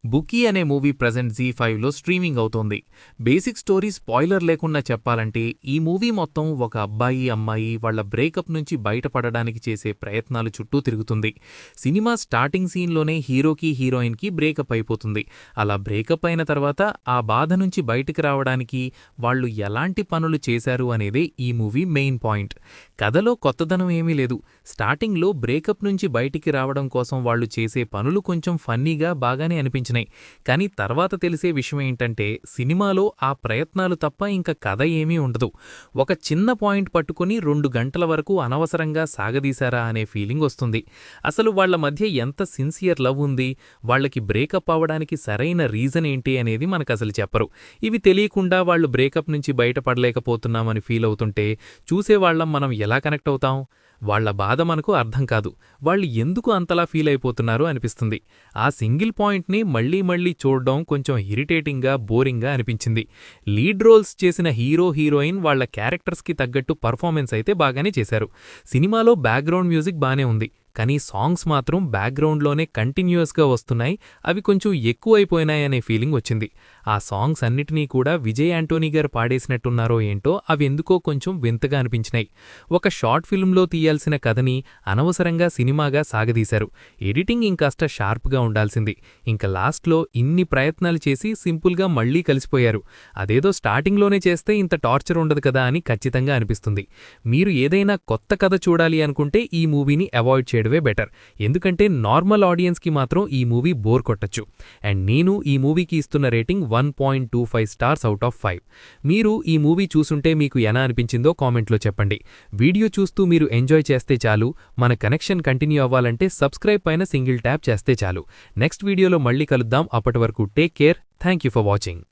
Bookie అనే movie present జీ5లో streaming అవుతోంది. Basic story spoiler లేకుండా చెప్పాలంటే ఈ మూవీ మొత్తం ఒక అబ్బాయి అమ్మాయి వాళ్ల బ్రేకప్ నుంచి బయటపడడానికి చేసే ప్రయత్నాలు చుట్టూ తిరుగుతుంది. సినిమా స్టార్టింగ్ సీన్లోనే హీరోకి హీరోయిన్కి బ్రేకప్ అయిపోతుంది. అలా బ్రేకప్ అయిన తర్వాత ఆ బాధ నుంచి బయటికి రావడానికి వాళ్లు ఎలాంటి పనులు చేశారు అనేదే ఈ మూవీ మెయిన్ పాయింట్. కథలో కొత్తదనం ఏమీ లేదు. స్టార్టింగ్లో బ్రేకప్ నుంచి బయటికి రావడం కోసం వాళ్లు చేసే పనులు కొంచెం ఫన్నీగా బాగానే అనిపించినాయి. కానీ తర్వాత తెలిసే విషయమేంటంటే సినిమాలో ఆ ప్రయత్నాలు తప్ప ఇంక కథ ఏమీ ఉండదు. ఒక చిన్న పాయింట్ పట్టుకుని 2 గంటల వరకు అనవసరంగా సాగదీశారా అనే ఫీలింగ్ వస్తుంది. అసలు వాళ్ల మధ్య ఎంత సిన్సియర్ లవ్ ఉంది, వాళ్లకి బ్రేకప్ అవ్వడానికి సరైన రీజన్ ఏంటి అనేది మనకసలు చెప్పరు. ఇవి తెలియకుండా వాళ్లు బ్రేకప్ నుంచి బయటపడలేకపోతున్నామని ఫీల్ అవుతుంటే చూసేవాళ్లం మనం ఎలా కనెక్ట్ అవుతాం? వాళ్ల బాధ మనకు అర్థం కాదు. వాళ్ళు ఎందుకు అంతలా ఫీల్ అయిపోతున్నారు అనిపిస్తుంది. ఆ సింగిల్ పాయింట్ని మళ్లీ మళ్లీ చూడడం కొంచెం ఇరిటేటింగ్గా, బోరింగ్గా అనిపించింది. లీడ్ రోల్స్ చేసిన హీరో హీరోయిన్ వాళ్ల క్యారెక్టర్స్కి తగ్గట్టు పర్ఫార్మెన్స్ అయితే బాగానే చేశారు. సినిమాలో బ్యాక్గ్రౌండ్ మ్యూజిక్ బానే ఉంది, కానీ సాంగ్స్ మాత్రం బ్యాక్గ్రౌండ్లోనే కంటిన్యూయస్గా వస్తున్నాయి. అవి కొంచెం ఎక్కువైపోయినాయనే ఫీలింగ్ వచ్చింది. ఆ సాంగ్స్ అన్నిటినీ కూడా విజయ్ యాంటోనీ గారు పాడేసినట్టున్నారో ఏంటో అవి ఎందుకో కొంచెం వింతగా అనిపించినాయి. ఒక షార్ట్ ఫిల్మ్లో తీయాల్సిన కథని అనవసరంగా సినిమాగా సాగదీశారు. ఎడిటింగ్ ఇంకాస్త షార్ప్గా ఉండాల్సింది. ఇంకా లాస్ట్లో ఇన్ని ప్రయత్నాలు చేసి సింపుల్గా మళ్లీ కలిసిపోయారు. అదేదో స్టార్టింగ్లోనే చేస్తే ఇంత టార్చర్ ఉండదు కదా అని ఖచ్చితంగా అనిపిస్తుంది. మీరు ఏదైనా కొత్త కథ చూడాలి అనుకుంటే ఈ మూవీని అవాయిడ్ చేయడమే బెటర్. ఎందుకంటే నార్మల్ ఆడియన్స్కి మాత్రం ఈ మూవీ బోర్ కొట్టచ్చు. అండ్ నేను ఈ మూవీకి ఇస్తున్న రేటింగ్ 1.25 స్టార్స్ అవుట్ ఆఫ్ 5. మీరు ఈ మూవీ చూసుంటే మీకు ఎలా అనిపించిందో కామెంట్లో చెప్పండి. వీడియో చూస్తూ మీరు ఎంజాయ్ చేస్తే చాలు. మన కనెక్షన్ కంటిన్యూ అవ్వాలంటే సబ్స్క్రైబ్ పైన సింగిల్ ట్యాప్ చేస్తే చాలు. నెక్స్ట్ వీడియోలో మళ్ళీ కలుద్దాం. అప్పటి వరకు take care. Thank you for watching.